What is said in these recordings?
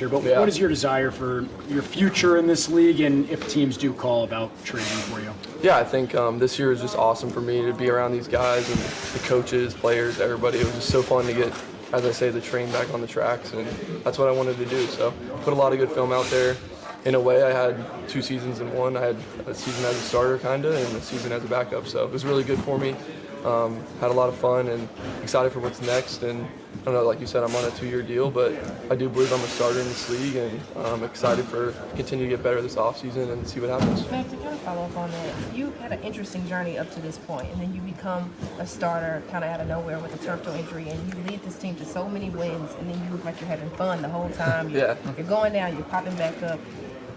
But what is your desire for your future in this league, and if teams do call about trading for you? Yeah, I think this year is just awesome for me to be around these guys and the coaches, players, everybody. It was just so fun to get, as I say, the train back on the tracks, and that's what I wanted to do. So put a lot of good film out there. In a way, I had 2 seasons in one. I had a season as a starter, kind of, and a season as a backup. So it was really good for me. Had a lot of fun and excited for what's next. And I don't know, like you said, I'm on a 2-year deal, but I do believe I'm a starter in this league, and I'm excited for continue to get better this offseason and see what happens. Matt, to kind of follow up on that, you had an interesting journey up to this point, and then you become a starter kind of out of nowhere with a turf toe injury, and you lead this team to so many wins, and then you look like you're having fun the whole time. You're going down, you're popping back up.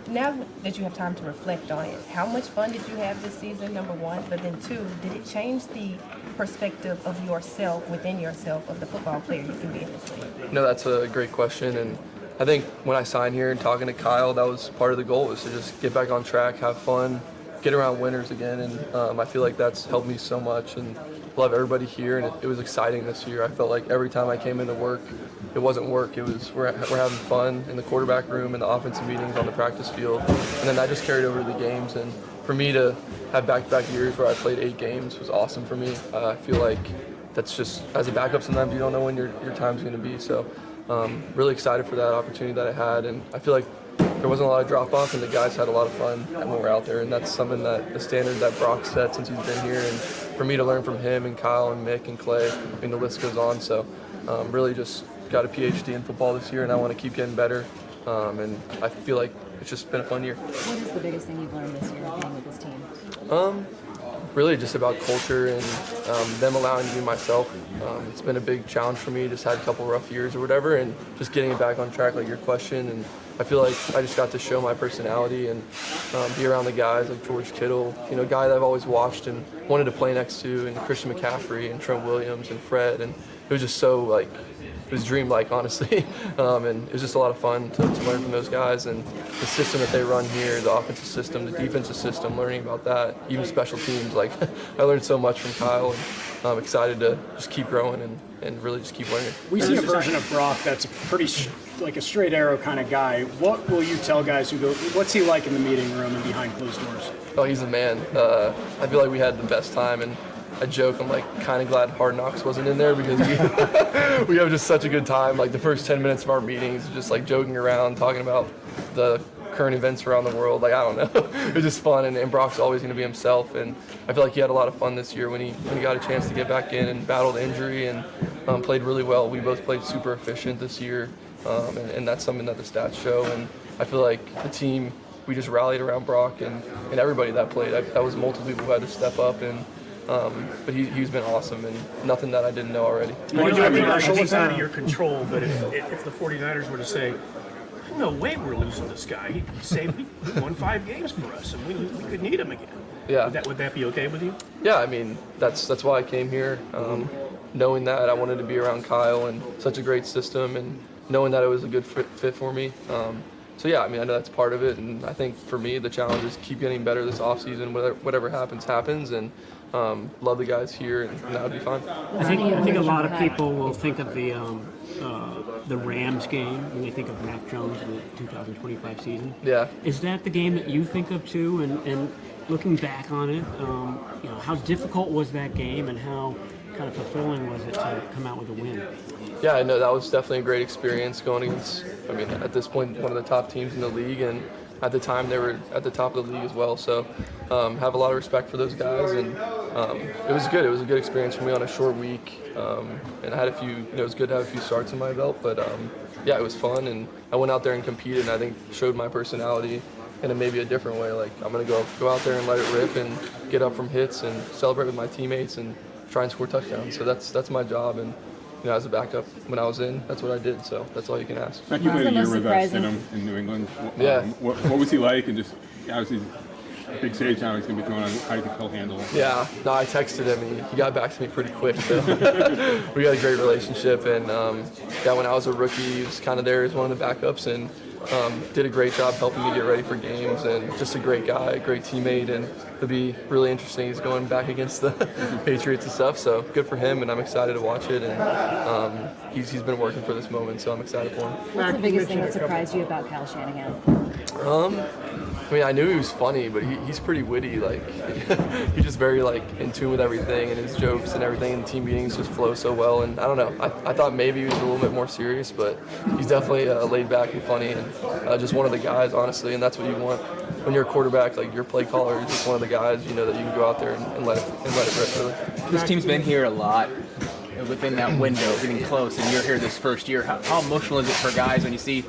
Now that you have time to reflect on it, how much fun did you have this season, number one? But then two, did it change the perspective of yourself, within yourself, of the football player you can be in this league? No, that's a great question. And I think when I signed here and talking to Kyle, that was part of the goal, was to just get back on track, have fun, get around winners again. And I feel like that's helped me so much, and love everybody here. And it was exciting this year. I felt like every time I came into work, it wasn't work. It was we're having fun in the quarterback room and the offensive meetings on the practice field. And then that just carried over to the games. And for me to have back-to-back years where I played 8 games was awesome for me. I feel like that's just, as a backup, sometimes you don't know when your time's going to be. So really excited for that opportunity that I had. And I feel like there wasn't a lot of drop-off, and the guys had a lot of fun when we were out there. And that's something that the standard that Brock set since he's been here. And for me to learn from him and Kyle and Mick and Clay, I mean, the list goes on. So really just got a PhD in football this year, and I want to keep getting better. And I feel like it's just been a fun year. What is the biggest thing you've learned this year being with this team? Really just about culture and them allowing me to be myself. It's been a big challenge for me. Just had a couple rough years or whatever, and just getting it back on track, like your question. And I feel like I just got to show my personality and be around the guys like George Kittle, a guy that I've always watched and wanted to play next to, and Christian McCaffrey and Trent Williams and Fred. And it was just so it was dream-like, honestly. And it was just a lot of fun to learn from those guys, and the system that they run here, the offensive system, the defensive system, learning about that, even special teams. I learned so much from Kyle, and I'm excited to just keep growing and really just keep learning. We've seen a version of Brock that's pretty like a straight arrow kind of guy. What will you tell guys who go, what's he like in the meeting room and behind closed doors? Oh, he's a man. I feel like we had the best time, and I joke, I'm kind of glad Hard Knocks wasn't in there, because we have just such a good time. The first 10 minutes of our meetings, just joking around, talking about the current events around the world. I don't know. It was just fun, and Brock's always going to be himself, and I feel like he had a lot of fun this year when he got a chance to get back in and battled injury and played really well. We both played super efficient this year, and that's something that the stats show. And I feel like the team, we just rallied around Brock and everybody that played. That was multiple people who had to step up, and but he's been awesome, and nothing that I didn't know already. It's out of your control, but if the 49ers were to say, no way we're losing this guy, he'd say he won 5 games for us, and we could need him again. Yeah. Would that be okay with you? Yeah, I mean, that's why I came here, knowing that I wanted to be around Kyle and such a great system, and knowing that it was a good fit for me. So yeah, I mean, I know that's part of it, and I think for me the challenge is keep getting better this offseason. Whatever happens, and love the guys here, and that would be fine. I think a lot of people will think of the Rams game when they think of Mac Jones in the 2025 season. Yeah. Is that the game that you think of too? And looking back on it, how difficult was that game, and how kind of fulfilling was it to come out with a win? Yeah, I know that was definitely a great experience going against, at this point, one of the top teams in the league, and at the time they were at the top of the league as well. So have a lot of respect for those guys, and it was good. It was a good experience for me on a short week, and I had a few, it was good to have a few starts in my belt, but yeah, it was fun, and I went out there and competed, and I think showed my personality in maybe a different way. I'm going to go out there and let it rip and get up from hits and celebrate with my teammates and try and score touchdowns. So that's my job, and as a backup, when I was in, that's what I did. So that's all you can ask. Mac, you played a year with Stidham in New England. Yeah. What was he like? And just obviously, a big stage now he's going to be throwing on. How do you think he'll handle it? Yeah. No, I texted him, and he got back to me pretty quick. So we got a great relationship, and when I was a rookie, he was kind of there as one of the backups, and did a great job helping me get ready for games, and just a great guy, great teammate, and it'll be really interesting. He's going back against the Patriots and stuff, so good for him, and I'm excited to watch it. And he's been working for this moment, so I'm excited for him. What's the biggest thing that surprised you about Kyle Shanahan? I mean, I knew he was funny, but he's pretty witty. Like, he's just very in tune with everything, and his jokes and everything, and team meetings just flow so well. And I don't know, I thought maybe he was a little bit more serious, but he's definitely laid back and funny, and just one of the guys, honestly. And that's what you want when you're a quarterback. Like, your play caller is just one of the guys, that you can go out there and let it rip. Really. This team's been here a lot within that window, getting close, and you're here this first year. How emotional is it for guys when you see,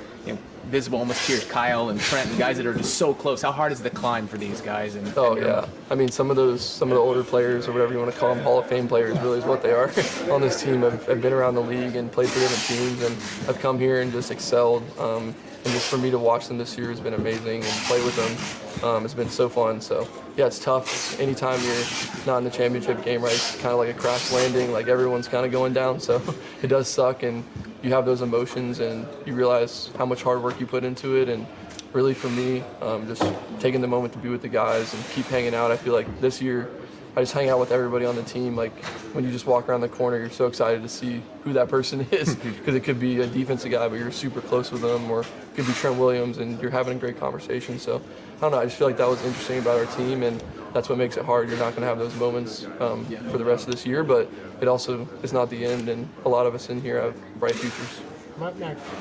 visible almost tears, Kyle and Trent, and guys that are just so close? How hard is the climb for these guys? Yeah. I mean, some of the older players, or whatever you want to call them, Hall of Fame players, really is what they are on this team. Have been around the league and played for different teams, and have come here and just excelled. And just for me to watch them this year has been amazing, and play with them has been so fun. So yeah, it's tough. Anytime you're not in the championship game, right? It's kind of like a crash landing. Like, everyone's kind of going down, so it does suck. And you have those emotions, and you realize how much hard work you put into it. And really, for me, just taking the moment to be with the guys and keep hanging out. I feel like this year I just hang out with everybody on the team. Like, when you just walk around the corner, you're so excited to see who that person is, because it could be a defensive guy, but you're super close with them, or it could be Trent Williams, and you're having a great conversation. So I don't know, I just feel like that was interesting about our team, and that's what makes it hard. You're not going to have those moments for the rest of this year, but it also is not the end, and a lot of us in here have bright futures. Matt,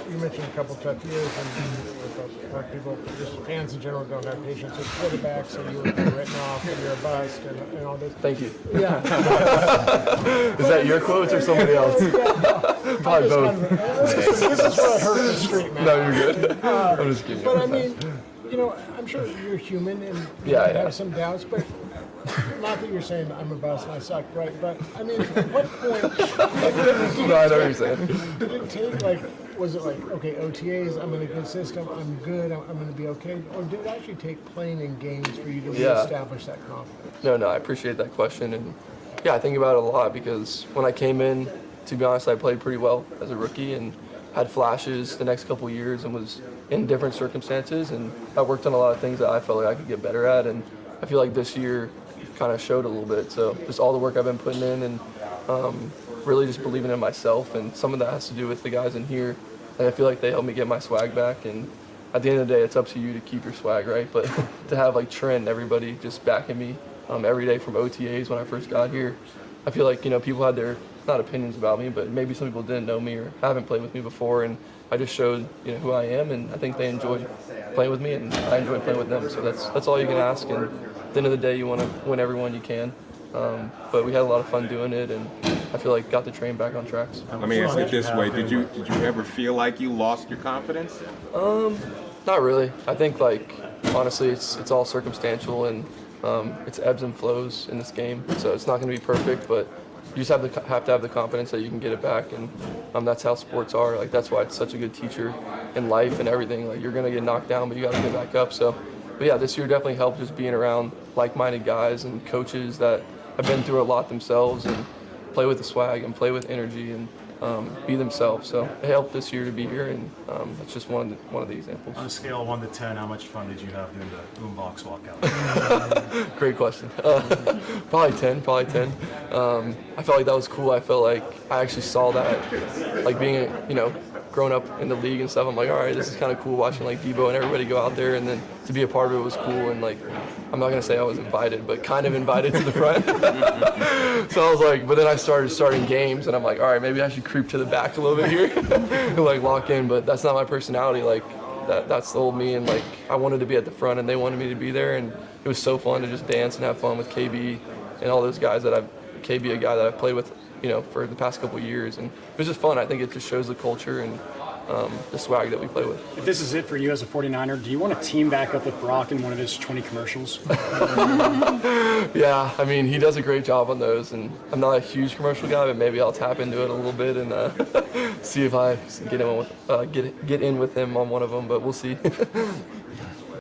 you mentioned a couple tough years, and people, just fans in general, don't have patience with quarterbacks, and you were kind of written off, and you're a bust, and all this. Thank you. Yeah. Is that your quotes or somebody else? Probably both. This is what I heard in the street, man. No, you're good. I'm just kidding. But I mean, I'm sure you're human, and you have some doubts, but not that you're saying I'm a bust and I suck, right? But I mean, at what point no, I know what you're saying. Did it take, was it okay, OTAs, I'm in a good system, I'm good, I'm going to be okay? Or did it actually take playing in games for you to reestablish that confidence? No, I appreciate that question. And yeah, I think about it a lot, because when I came in, to be honest, I played pretty well as a rookie and had flashes the next couple of years, and was in different circumstances. And I worked on a lot of things that I felt like I could get better at. And I feel like this year kind of showed a little bit. So just all the work I've been putting in, and really just believing in myself, and some of that has to do with the guys in here. I feel like they helped me get my swag back, and at the end of the day, it's up to you to keep your swag, right? But to have Trent and everybody just backing me every day from OTAs when I first got here, I feel like people had their, not opinions about me, but maybe some people didn't know me or haven't played with me before, and I just showed who I am, and I think they enjoyed playing with me, and I enjoyed playing with them. So that's all you can ask. And at the end of the day, you want to win everyone you can. But we had a lot of fun doing it, and I feel like got the train back on tracks. Let me ask it this way: Did you ever feel like you lost your confidence? Not really. I think honestly, it's all circumstantial, and it's ebbs and flows in this game. So it's not going to be perfect, but you just have to have the confidence that you can get it back, and that's how sports are. That's why it's such a good teacher in life and everything. You're going to get knocked down, but you got to get back up. So, but yeah, this year definitely helped, just being around like-minded guys and coaches that have been through a lot themselves, and play with the swag and play with energy and be themselves. So it helped this year to be here, and that's just one of the examples. On a scale of 1 to 10, how much fun did you have doing the boombox walkout? Great question. Probably 10. I felt like that was cool. I felt like I actually saw that, being growing up in the league and stuff. I'm like, all right, this is kind of cool, watching Debo and everybody go out there, and then to be a part of it was cool. And I'm not gonna say I was invited, but kind of invited to the front. So I was but then I starting games, and I'm like, all right, maybe I should creep to the back a little bit here and lock in. But that's not my personality. That's the old me, and I wanted to be at the front, and they wanted me to be there, and it was so fun to just dance and have fun with KB and all those guys KB, a guy that I've played with, for the past couple of years, and it was just fun. I think it just shows the culture and the swag that we play with. If this is it for you as a 49er, do you want to team back up with Brock in one of his 20 commercials? Yeah, I mean, he does a great job on those, and I'm not a huge commercial guy, but maybe I'll tap into it a little bit and see if I get in with him on one of them, but we'll see.